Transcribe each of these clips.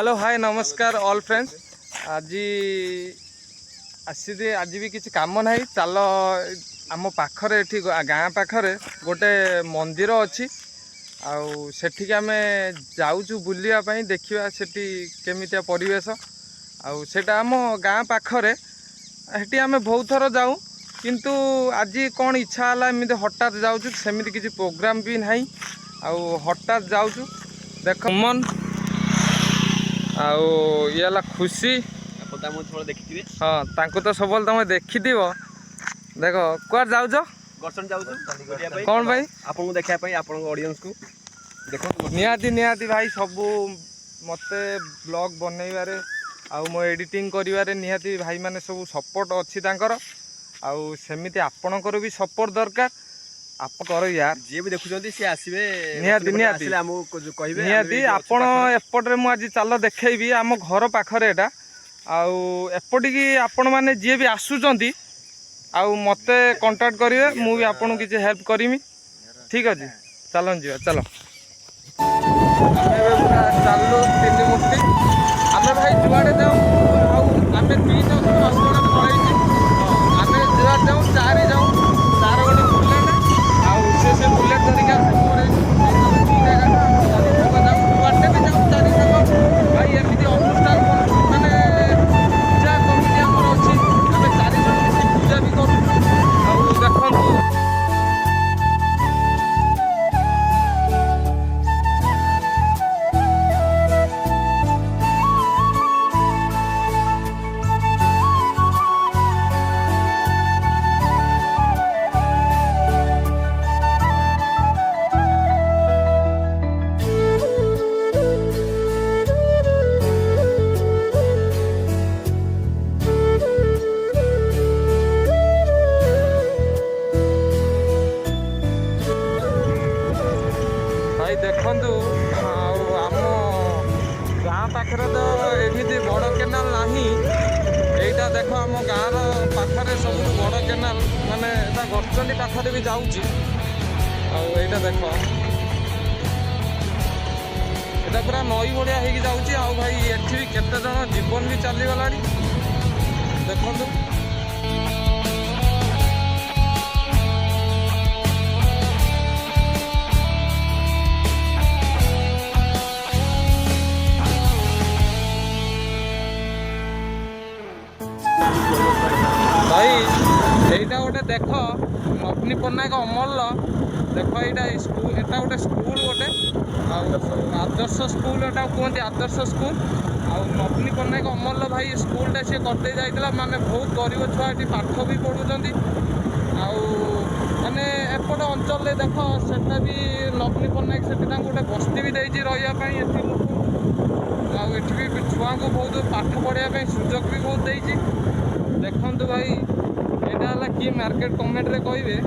Hello hi नमस्कार all friends. आज आज भी किसी काम ना चल आम पाखरे गाँ पाखरे गोटे मंदिर अच्छी आठिक आम जाऊँ बुलापी देखा से केमितिया परिवेश आटा आम गाँ पाखरे हेटी आम बहुत थर जाऊँ किंतु आज कौन इच्छा है एमती हठात जाऊँ सेमती किसी प्रोग्राम भी ना हठात जाऊँ देख मन ये खुशी हाँ तांको तो सब तुम देखि देख कुआ जाऊच कौन भाई आपको देखापी आप ऑडियंस को देखो निहाती भाई सबू मते ब्लॉग बनइबारे मो एडिटिंग करिवारे निहाती भाई माने सब सपोर्ट अच्छी तांकर सेमिति आपणकर भी सपोर्ट दरकार आप कर यार जी भी देखुछंती से आसीबे निहाती निहाती हमको कहबे निहाती आपण एपटे मु आज चाल देखैबी आम घर पाखरे एटा एपटिकी आपण माने जे भी आसुचंती मते कांटेक्ट करिवे मु भी आपन किछि हेल्प करमी ठीक अछि चलन जीवा चलो चलू तीन मूर्ति आमे भाई जुआड़े जाऊँ आमे तीन जन पलैछि आमे जुआड़े जाऊँ चारि जाऊँ चार गोटे बुलेट से बुलेट धरिक भाई एमती अनुष्ठान माने पूजा कमिटी आमर अच्छी आम चार जन पूजा भी करूँ देखु देखु आम गाँ पाखे तो एमती बड़ केनाल ना यहीटा देख आम गाँव पाखे सब बड़ केनाल माने गरचंडी पाखे भी जाऊँगी आईटा देख एटा पूरा नई भाया हो जाऊँगी भाई एठी भी केते जन जीवन भी चलीगला देखु भाई यहीटा गोटे देख नवनी पट्टनायक अमल देख यहाँ स्कूल एटा गोटे स्कूल गोटे आदर्श स्कूल एटा कहते आदर्श स्कूल नवनी पट्टनायक अमल भाई स्कूलटा सी करते जाइला माने बहुत गरीब छुआ ये पाठ भी पढ़ुंट माने एपट अंचल देख सेटा भी नवनी पट्टनायक से गोटे बस्ती भी देती रही लोक भी छुआ को बहुत पाठ पढ़ाई सुजोग भी बहुत देती देखु भाई यहाँ कि मार्केट कमेंट रे कहे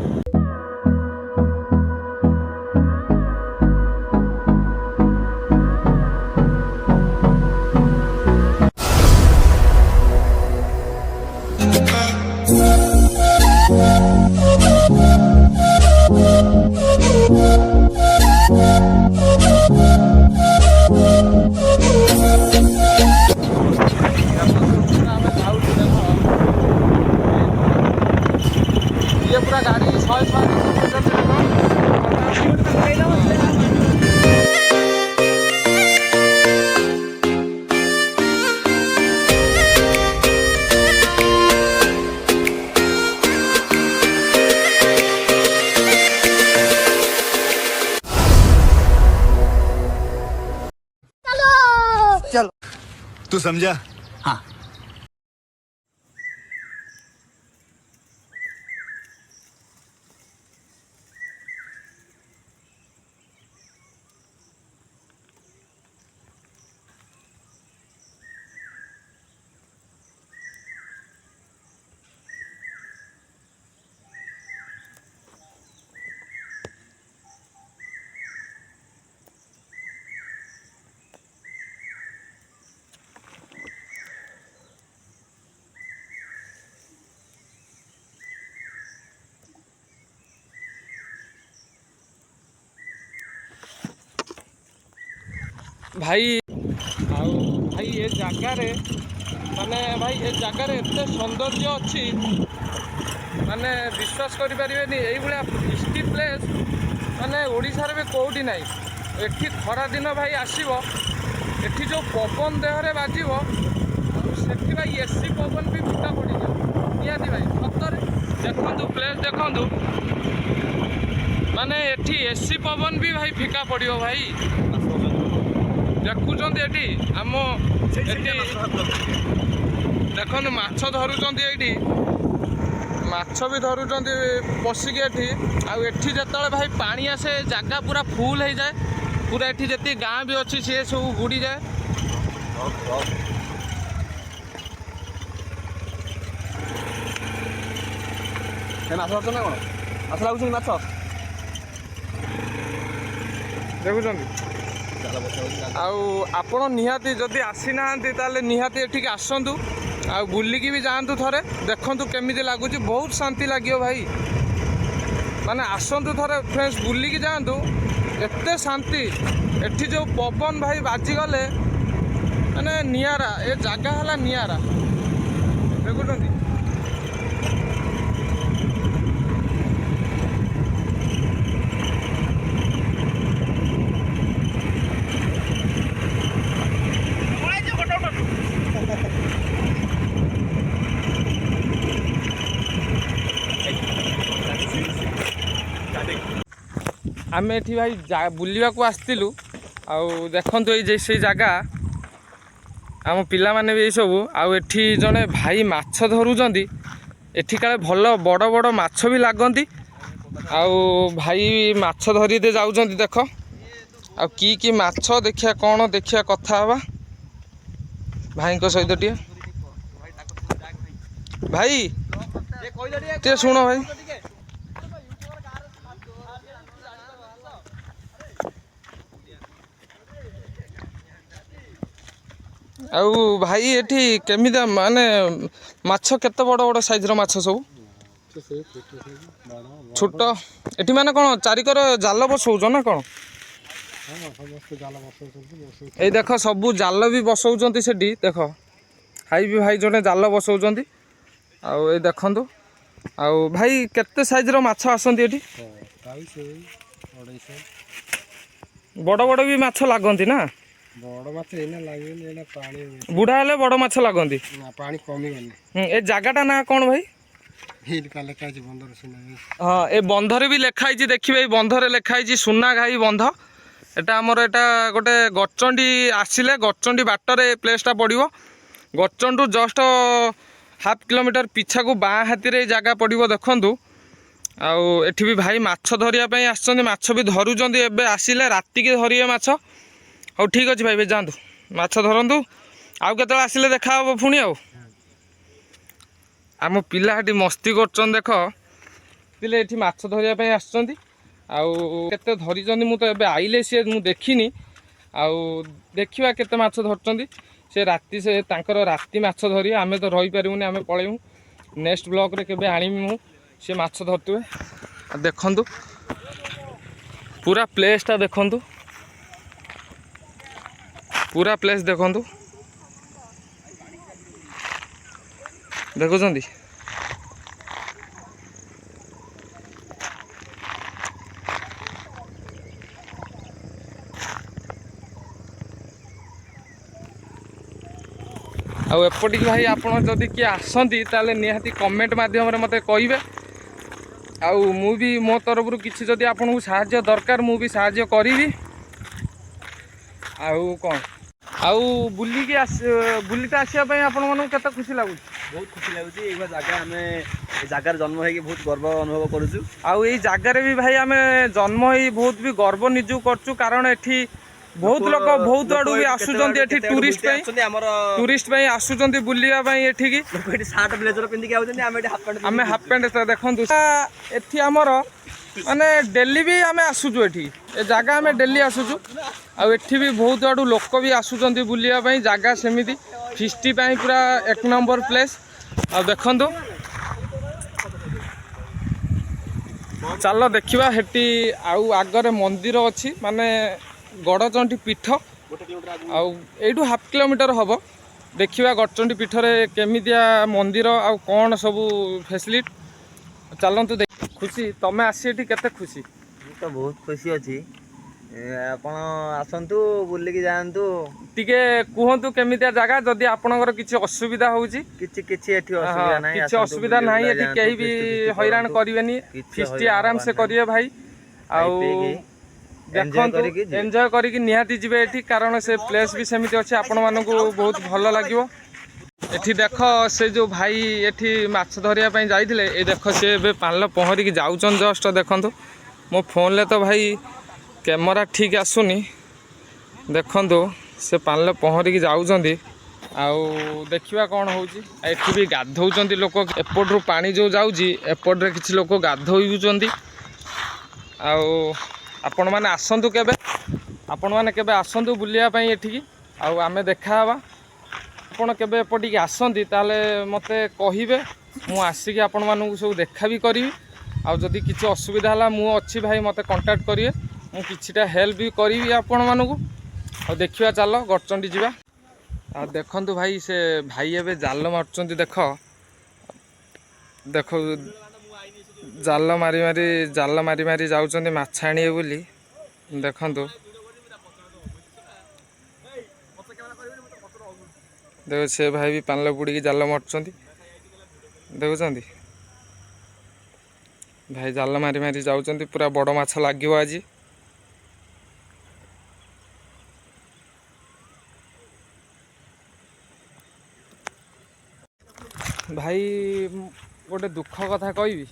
पूरा गाड़ी 100 चलो तू समझा। हाँ भाई भाई ଜାଗାରେ ମାନେ ଭାଇ ଏ ଜାଗାରେ ଏତେ ସୌନ୍ଦର୍ଯ୍ୟ ଅଛି ମାନେ ବିଶ୍ୱାସ କରିପାରିବେନି। ଏଇଭଳିଆ ଫିଷ୍ଟି ପ୍ଲେସ୍ ମାନେ ଓଡ଼ିଶାରେ ବି କେଉଁଠି ନାହିଁ। ଏଠି ଖରାଦିନ ଭାଇ ଆସିବ, ଏଠି ଯେଉଁ ପବନ ଦେହରେ ବାଜିବ ସେଠି ଭାଇ ଏସି ପବନ ବି ଫିକା ପଡ଼ିଯିବ ନିହାତି ଭାଇ ସତରେ। ଦେଖନ୍ତୁ ପ୍ଲେସ୍ ଦେଖନ୍ତୁ, ମାନେ ଏଠି ଏସି ପବନ ବି ଭାଇ ଫିକା ପଡ଼ିବ ଭାଇ। ଦେଖୁଛନ୍ତି ଏଠି ଆମ ଏଠି ଦେଖନ୍ତୁ ମାଛ ଧରୁଛନ୍ତି, ଏଇଠି ମାଛ ବି ଧରୁଛନ୍ତି ପଶିକି ଏଠି। ଆଉ ଏଠି ଯେତେବେଳେ ଭାଇ ପାଣି ଆସେ ଜାଗା ପୁରା ଫୁଲ ହେଇଯାଏ, ପୁରା ଏଠି ଯେତିକି ଗାଁ ବି ଅଛି ସିଏ ସବୁ ବୁଡ଼ିଯାଏ। ମାଛ ଧରୁଛ ନା କଣ? ମାଛ ଲାଗୁଛନ୍ତି ମାଛ ଦେଖୁଛନ୍ତି। ଆଉ ଆପଣ ନିହାତି ଯଦି ଆସିନାହାନ୍ତି ତାହେଲେ ନିହାତି ଏଠିକି ଆସନ୍ତୁ, ଆଉ ବୁଲିକି ବି ଯାଆନ୍ତୁ ଥରେ, ଦେଖନ୍ତୁ କେମିତି ଲାଗୁଛି। ବହୁତ ଶାନ୍ତି ଲାଗିବ ଭାଇ, ମାନେ ଆସନ୍ତୁ ଥରେ ଫ୍ରେଣ୍ଡସ୍, ବୁଲିକି ଯାଆନ୍ତୁ, ଏତେ ଶାନ୍ତି। ଏଠି ଯେଉଁ ପବନ ଭାଇ ବାଜିଗଲେ ମାନେ ନିଆରା, ଏ ଜାଗା ହେଲା ନିଆରା। ଦେଖୁଛନ୍ତି। ଆମେ ଏଠି ଭାଇ ବୁଲିବାକୁ ଆସିଥିଲୁ। ଆଉ ଦେଖନ୍ତୁ ଏଇ ଯେ ସେଇ ଜାଗା, ଆମ ପିଲାମାନେ ବି ଏଇସବୁ। ଆଉ ଏଠି ଜଣେ ଭାଇ ମାଛ ଧରୁଛନ୍ତି, ଏଠି କାଳେ ଭଲ ବଡ଼ ବଡ଼ ମାଛ ବି ଲାଗନ୍ତି। ଆଉ ଭାଇ ମାଛ ଧରିତେ ଯାଉଛନ୍ତି ଦେଖ। ଆଉ କି ମାଛ ଦେଖିବା, କ'ଣ ଦେଖିବା, କଥା ହେବା ଭାଇଙ୍କ ସହିତ ଟିକେ। ଭାଇ ଟିକେ ଶୁଣ ଭାଇ, ଆଉ ଭାଇ ଏଠି କେମିତିଆ ମାନେ ମାଛ, କେତେ ବଡ଼ ବଡ଼ ସାଇଜ୍ର ମାଛ ସବୁ? ଛୋଟ। ଏଠି ମାନେ କ'ଣ ଚାରିକର ଜାଲ ବସଉଛ ନା କ'ଣ? ଏଇ ଦେଖ ସବୁ ଜାଲ ବି ବସଉଛନ୍ତି ସେଠି ଦେଖ। ଭାଇ ବି ଭାଇ ଜଣେ ଜାଲ ବସଉଛନ୍ତି। ଆଉ ଏଇ ଦେଖନ୍ତୁ। ଆଉ ଭାଇ କେତେ ସାଇଜ୍ର ମାଛ ଆସନ୍ତି ଏଠି? ବଡ଼ ବଡ଼ ବି ମାଛ ଲାଗନ୍ତି ନା? ବଡ଼ ମାଛ ଏଇନା ଲାଗିବନି, ଏଇନା ପାଣି ବୁଢ଼ା ହେଲେ ବଡ଼ ମାଛ ଲାଗନ୍ତି। ପାଣି କମିବନି। ଏ ଜାଗାଟା ନାଁ କ'ଣ ଭାଇ? ଲେଖା ହେଇଛି ବନ୍ଧର ସୁନା। ହଁ, ଏ ବନ୍ଧରେ ବି ଲେଖା ହେଇଛି, ଦେଖିବେ ଏଇ ବନ୍ଧରେ ଲେଖା ହେଇଛି ସୁନାଘାଇ ବନ୍ଧ। ଏଟା ଆମର ଏଟା ଗୋଟେ ଗଡ଼ଚଣ୍ଡୀ ଆସିଲେ, ଗଡ଼ଚଣ୍ଡୀ ବାଟରେ ଏ ପ୍ଲେସ୍ଟା ପଡ଼ିବ। ଗଡ଼ଚଣ୍ଡୀରୁ ଜଷ୍ଟ ହାଫ୍ କିଲୋମିଟର ପିଛାକୁ ବାଁ ହାତୀରେ ଏଇ ଜାଗା ପଡ଼ିବ ଦେଖନ୍ତୁ। ଆଉ ଏଠି ବି ଭାଇ ମାଛ ଧରିବା ପାଇଁ ଆସିଛନ୍ତି, ମାଛ ବି ଧରୁଛନ୍ତି। ଏବେ ଆସିଲେ ରାତିକି ଧରିବେ ମାଛ। ହଉ ଠିକ୍ ଅଛି ଭାଇ, ଯାଆନ୍ତୁ ମାଛ ଧରନ୍ତୁ, ଆଉ କେତେବେଳେ ଆସିଲେ ଦେଖାହେବ ପୁଣି। ଆଉ ଆମ ପିଲା ଏଠି ମସ୍ତି କରୁଛନ୍ତି ଦେଖ, ପିଲେ ଏଠି ମାଛ ଧରିବା ପାଇଁ ଆସିଛନ୍ତି। ଆଉ କେତେ ଧରିଛନ୍ତି ମୁଁ ତ ଏବେ ଆଇଲେ ସିଏ ମୁଁ ଦେଖିନି। ଆଉ ଦେଖିବା କେତେ ମାଛ ଧରୁଛନ୍ତି। ସେ ତାଙ୍କର ରାତି ମାଛ ଧରିବେ, ଆମେ ତ ରହିପାରିବୁନି, ଆମେ ପଳେଇବୁ। ନେକ୍ସଟ ବ୍ଲଗ୍ରେ କେବେ ଆଣିବି ମୁଁ, ସେ ମାଛ ଧରୁଥିବେ। ଦେଖନ୍ତୁ ପୁରା ପ୍ଲେସ୍ଟା ଦେଖନ୍ତୁ, ପୁରା ପ୍ଲେସ୍ ଦେଖନ୍ତୁ, ଦେଖୁଛନ୍ତି। ଆଉ ଏପଟିକି ଭାଇ ଆପଣ ଯଦି କିଏ ଆସନ୍ତି ତାହେଲେ ନିହାତି କମେଣ୍ଟ ମାଧ୍ୟମରେ ମୋତେ କହିବେ। ଆଉ ମୁଁ ବି ମୋ ତରଫରୁ କିଛି ଯଦି ଆପଣଙ୍କୁ ସାହାଯ୍ୟ ଦରକାର ମୁଁ ବି ସାହାଯ୍ୟ କରିବି। ଆଉ କ'ଣ, ଆଉ ବୁଲିକି ଆସିବା ପାଇଁ ଆପଣମାନଙ୍କୁ କେତେ ଖୁସି ଲାଗୁଛି? ବହୁତ ଖୁସି ଲାଗୁଛି। ଏଇଭଳିଆ ଜାଗା ଆମେ ଏ ଜାଗାରେ ଜନ୍ମ ହେଇକି ବହୁତ ଗର୍ବ ଅନୁଭବ କରୁଛୁ। ଆଉ ଏଇ ଜାଗାରେ ବି ଭାଇ ଆମେ ଜନ୍ମ ହେଇ ବହୁତ ବି ଗର୍ବ ନିଜକୁ କରୁଛୁ, କାରଣ ଏଠି ବହୁତ ଲୋକ ବହୁତ ଆଡୁ ବି ଆସୁଛନ୍ତି ଏଠି ଟୁରିଷ୍ଟ ପାଇଁ ଆସୁଛନ୍ତି ବୁଲିବା ପାଇଁ ଏଠିକି। ଏଠି ସାର୍ଟ ବ୍ଲେଜର ପିନ୍ଧିକି ଆଉଛନ୍ତି, ଆମେ ହାଫ୍ ପ୍ୟାଣ୍ଟ ଦେଖନ୍ତୁ। ଏଠି ଆମର ମାନେ ଡେଲି ବି ଆମେ ଆସୁଛୁ, ଏଠି ଏ ଜାଗା ଆମେ ଡେଲି ଆସୁଛୁ। ଆଉ ଏଠି ବି ବହୁତ ଆଡୁ ଲୋକ ବି ଆସୁଛନ୍ତି ବୁଲିବା ପାଇଁ। ଜାଗା ସେମିତି ଫିଷ୍ଟି ପାଇଁ ପୁରା 1 ନମ୍ବର ପ୍ଲେସ୍। ଆଉ ଦେଖନ୍ତୁ, ଚାଲ ଦେଖିବା ସେଠି। ଆଉ ଆଗରେ ମନ୍ଦିର ଅଛି, ମାନେ ଗଡ଼ଚଣ୍ଡୀ ପୀଠ। ଆଉ ଏଇଠୁ ହାଫ୍ କିଲୋମିଟର ହେବ। देखिवा गड़चंडी पीठरे केमितिया मंदिर आउ कौन सबू फैसिलिटी चलतु देख खुशी तमें आसी एठी केते खुशी ମୁଁ ତ ବହୁତ ଖୁସି ଅଛି ଆପଣ ଆସନ୍ତୁ ବୁଲିକି ଯାଆନ୍ତୁ टिके कहतु केमितिया जगह जदि आपणकर किसी असुविधा होउची କିଛି କିଛି एठी असुविधा नाही किसी असुविधा नहीं यदि कहीं भी हैरान करेनि फिस्टी आराम से करिए भाई आउ देखंतु एंजॉय करिक निहाती जिवे एठी कारण से प्लेस भी सेमिति अछि आपण मानकु बहुत भल लागिवो एठी देख से जो भाई एठी माछ धरिया पई जाइथिले ए देख से बे पानल पहरी की जाउचन जस्ट देखंतु मो फोन ले तो भाई कैमरा ठीक आसुनी देखंतु से पानल पहरी की जाउचंदी आउ देखिवा कौन होउची एठी भी गाधौचंदी लोक एपटरू पानी जो जाउची एपट रे किछि लोक गाधौचंदी आउ आपण माने आसंतु केबे आपण माने केबे आसंतु बुलिया पई एठी आउ आमे देखा हवा आपण केबे एपटिक आसंती ताले मते कहिबे मु आसिक आपण मानकु सब देखा भी करी आउ जदि किछि असुविधा हला मु अछि भाई मते कांटेक्ट करिवे मु किछिटा हेल्प भी करी आपण मानकु आउ देखिवा चलो गड़चंडी जिबा आ देखंतु भाई से भाई एबे जाल मारचंती देखो देखो जाल मारी मारी जाउचंती माछ आनिए बोली देखंतु देखो से भाई भी पानल पुड़ी की जाल मारचंती देखुचंती भाई जाल मारी मारी जाउचंती पूरा बड़ माछ लागिवो आज भाई गोटे दुख कथा कहबी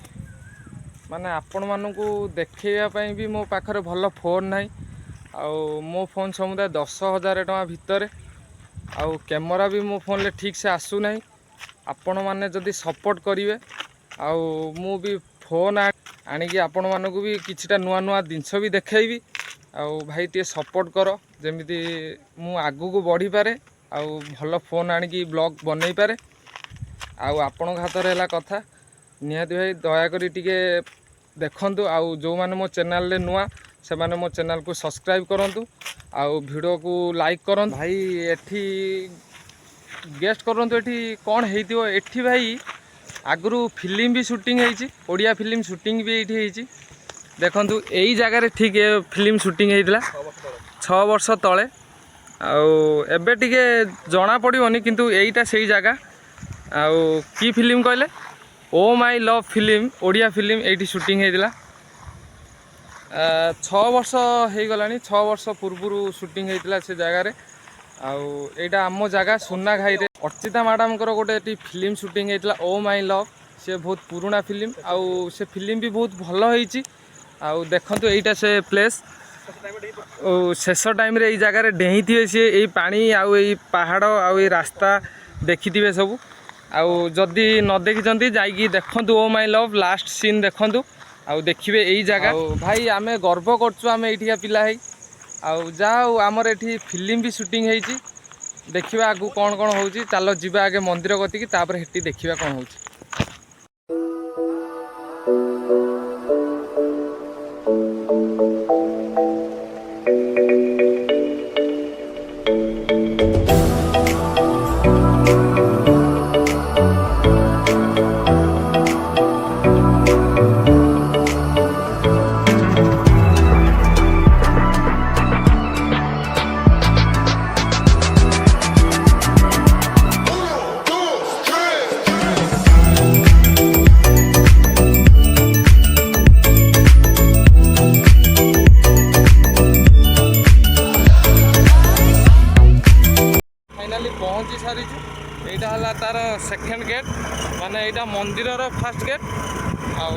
माने आपण मानकु देखैया पई भी मो पाखरे भल फोन नाही आउ मो फोन समुदाय 10,000 टका भितर आउ कैमरा भी मो फोन ले ठीक से आसु नाही आपण माने जदि सपोर्ट करिवे आउ मु भी फोन आनिकी आपण मानकु भी किछिटा नुआ नुआ जिनस भी देखैबी आउ भाई टे सपोर्ट कर जेमिति मु आगु को बढ़ी पारे आउ भल फोन आनिकी ब्लॉग बनई पारे आउ आपण हाथ रहा कथा निहाती भाई दयाकोरी टिके देखंतु आउ जो माने मो चैनल ले नुआ से माने मो चैनल को सब्सक्राइब करंतु आउ वीडियो को लाइक करंतु भाई एठी गेस्ट करंतु एठी कोन हेइतिबो एठी भाई आगरु फिल्म भी शूटिंग हेइची ओडिया फिल्म शूटिंग भी एठी हेइची देखंतु एई जगह रे ठीक फिल्म शूटिंग हेइतला 6 वर्ष तळे आउ एबे टिके जणा पड़िबोनी किंतु एईटा सेई जगह आउ की फिल्म कहले Oh My Love film Odia film एटी शूटिंग होता 6 वर्ष हो गलानी 6 वर्ष पूर्व शूटिंग होता से जगार आईटा आम जगह सुना घाई अर्चिता मैडम गोटे फिल्म शूटिंग होता ओ माई लव से बहुत पुराना फिल्म आउ से फिल्म भी बहुत भल होती आउ देखंतु एटा से प्लेस शेष टाइम रे जगार डेही थे सी यही पानी आउ यही पहाड़ आउ ये रास्ता देखी सब आउ जदि न देखी जाइए देखंतु ओ माई लव लास्ट सीन देखंतु आउ देखिए यही जगह भाई आमे गर्व करछु आमे एठिया पिला है आउ जाओ आमर एठी फिल्म भी शूटिंग होइची देखिबा आगु कौन कौन होउची चलो जिबा आगे मंदिर गतिकी तापर हेटी देखिबा कौन होउची पहुँची सारी यहाँ तार सेकेंड गेट माने यहाँ मंदिर फास्ट गेट आउ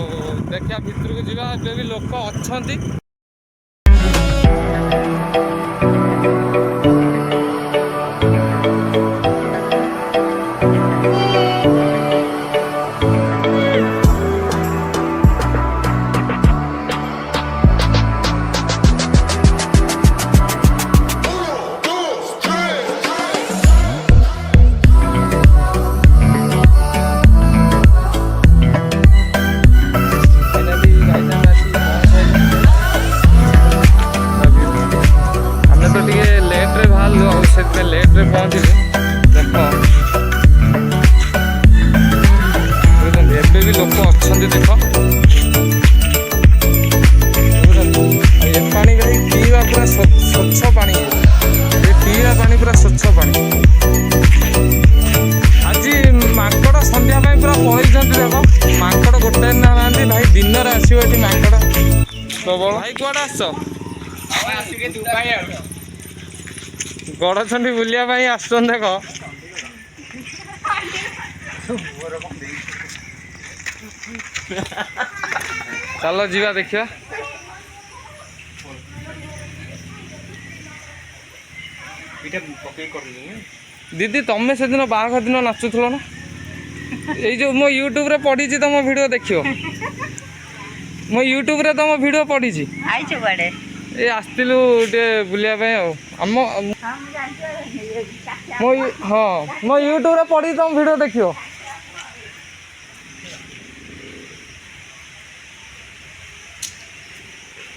देखा भितर को जावा भी लोक अच्छा भाई कुआडे आस गड़चंडी बुलिया भाई आसन देख चलो जीवा देखिया दीदी तमें से दिन बाहाघर दिन नाचुल ना ये जो मो यूट्यूब रे पड़ी तुम वीडियो देखियो मो यूट्यूब रे तुम वीडियो पड़ी ये आसलु बुलिया आम हाँ मो यूट्यूब रे पड़ी तुम वीडियो देखियो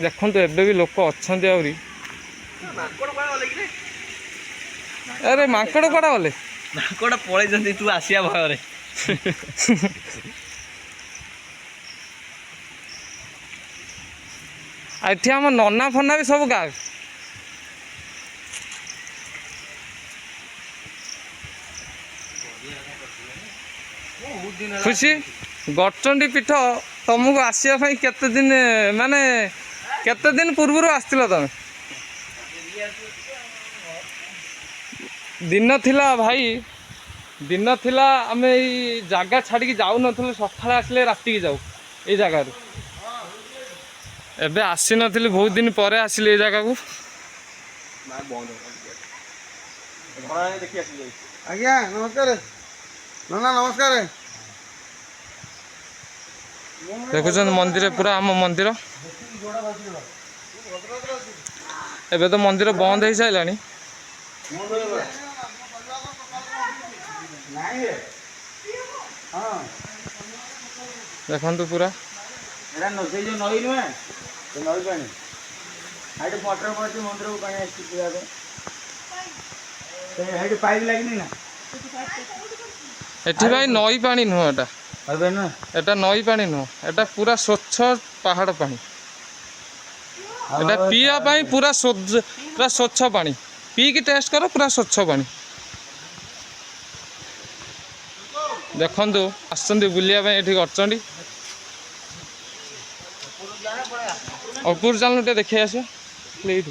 देखो एबे भी लोक अच्छा आहरी अरे माकड़ कड़ा गले माकड़ पलैंती तू आसिया भय एठी आम नना फना भी सब गाँ खुशी गड़चंडी पीठ तुमको आसवाई केते दिन माने केते दिन पूर्व आसथिल तमें दिन थिला भाई दिन थिला आमे ई जागा छाड़ी जाऊ नथुलु सखाळे आसले राती की जाऊ ए जागा रे एबे आसी नथिली बहुत दिन परे आसिले ए जागा को आज्ञा नमस्कार नाना नमस्कार देखुछन मंदिर पूरा आम मंदिर एबे तो मंदिर बंद हो सारानी देखु पूरा नई नुहे नई पानी हाइट मटर पड़ती मंदिर को पानी हाइट पाइप लगी ना एठी भाई नई पानी नुह एटा एटा नई पानी नुह एटा पूरा स्वच्छ पहाड़ पानी एटा पीवा पाई पूरा स्वच्छ पानी पी की टेस्ट करो पूरा स्वच्छ पानी देखंतु आसचंदी बुलिया पाई एठी गड़चंडी अपुर चल टे देखी आस प्लीज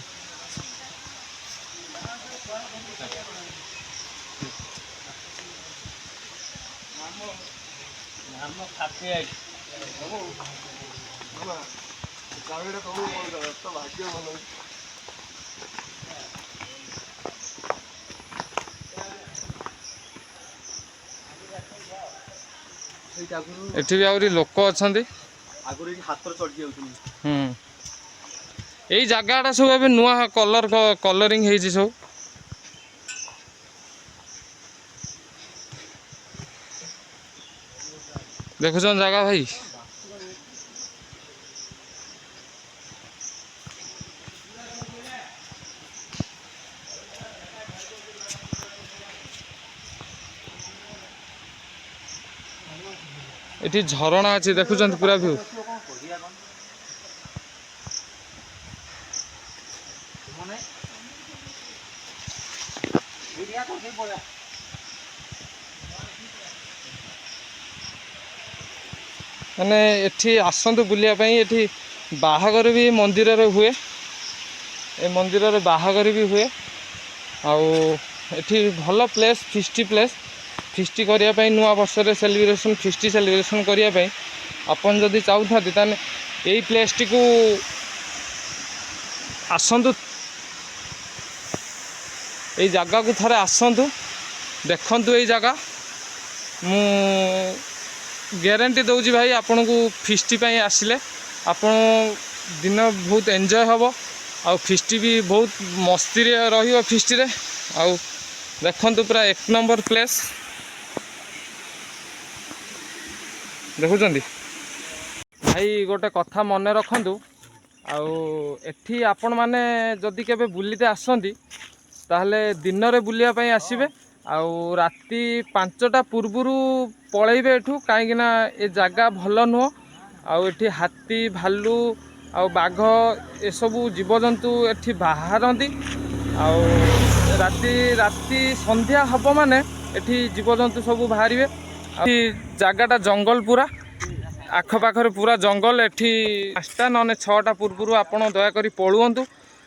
एठी भी आउरी लोक अछंती आगुरी हाथ चढ़ी जाउछन यही जगह सब ए नुआ कलर कलरिंग है सब देखुन जगह भाई ये झरणा अच्छी देखुं पूरा व्यू मैंने एठी आसतु बुलिया एठी बाहागर भी मंदिर रे हुए ए मंदिर रे बाहागर भी हुए आउ एठी भल प्लेस फिस्टी करने नुआ वर्ष सेलिब्रेशन फिस्टी सेलिब्रेशन करने आपन जदि चाहता ताने यही प्लेस टी को आसतु यही जगह को थरे आसतु देखंतु यही जगह मु ग्यारंटी दौची भाई आपन को फिस्टी पाई आसिले आपन दिन बहुत एंजॉय हम आउ फिस्टी भी बहुत मस्ती रे फिस्टी रे आउ देखंतु पूरा एक नंबर प्लेस देखुं भाई गोटे कथा मन रखु आठी आपण मैंने जदि केबे बुलीते आसती ताहले दिन रे बुलिया पाई आसीबे आउ राति 5टा पूर्वरु पलैबे एठू कहीं ए जगह भल नुह आउ एठी हाथी भालू आउ बाघ ए सबू जीवजंतु एठी बाहरती आउ राति संध्या हब माने एठी जीवजंतु सबू बाहरिबे जगहटा जंगल पूरा आखपाखर पूरा जंगल एठी 5टा न 6टा पूर्व आपण दयाकोरी पलुअंतु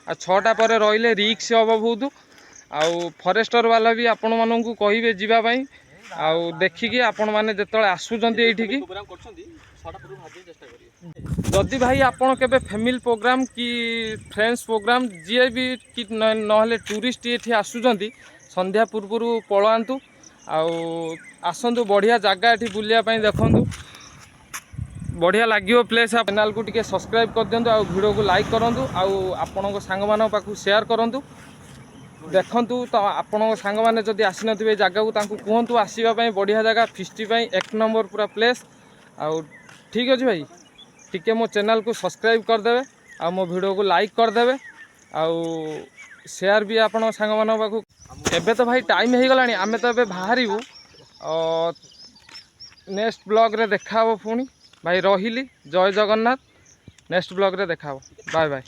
आ 6टा पर रहिले रिक्स हम बहुत आउ फरेस्टर वाला भी आपण मानू कहे जावाई आउ देखिकी आपण मैंने जो आसुँच ये जदि भाई आपण केबे फैमिली प्रोग्राम कि फ्रेंड्स प्रोग्राम जी भी कि नहले टूरिस्ट ये आसुँच संध्या पूर्व पलांतु आसतु बढ़िया जगह ये बुलिया देखु बढ़िया लगे प्लेस चैनल को टिके सब्सक्राइब कर दिंतु आ वीडियो को लाइक करूँ आपण सांग मान पाखु शेयर करूँ देखूँ तो आपण सांग मैंने जब आसी नथिबे जगह को तांकु कहतु आसवाई बढ़िया जगह फिस्टी एक नंबर पूरा प्लेस आउ ठीक अच्छे भाई टिके मो चैनल को सब्सक्राइब करदे आ मो वीडियो को लाइक करदे आउ शेयर भी आपण सांग मान पाखु एबे तो भाई टाइम हो गलानी आमे तो एबे बाहरिबु नेक्स्ट ब्लॉग रे देखा पुणी भाई रहिली जय जगन्नाथ नेक्स्ट ब्लॉग रे देखा बाय बाय।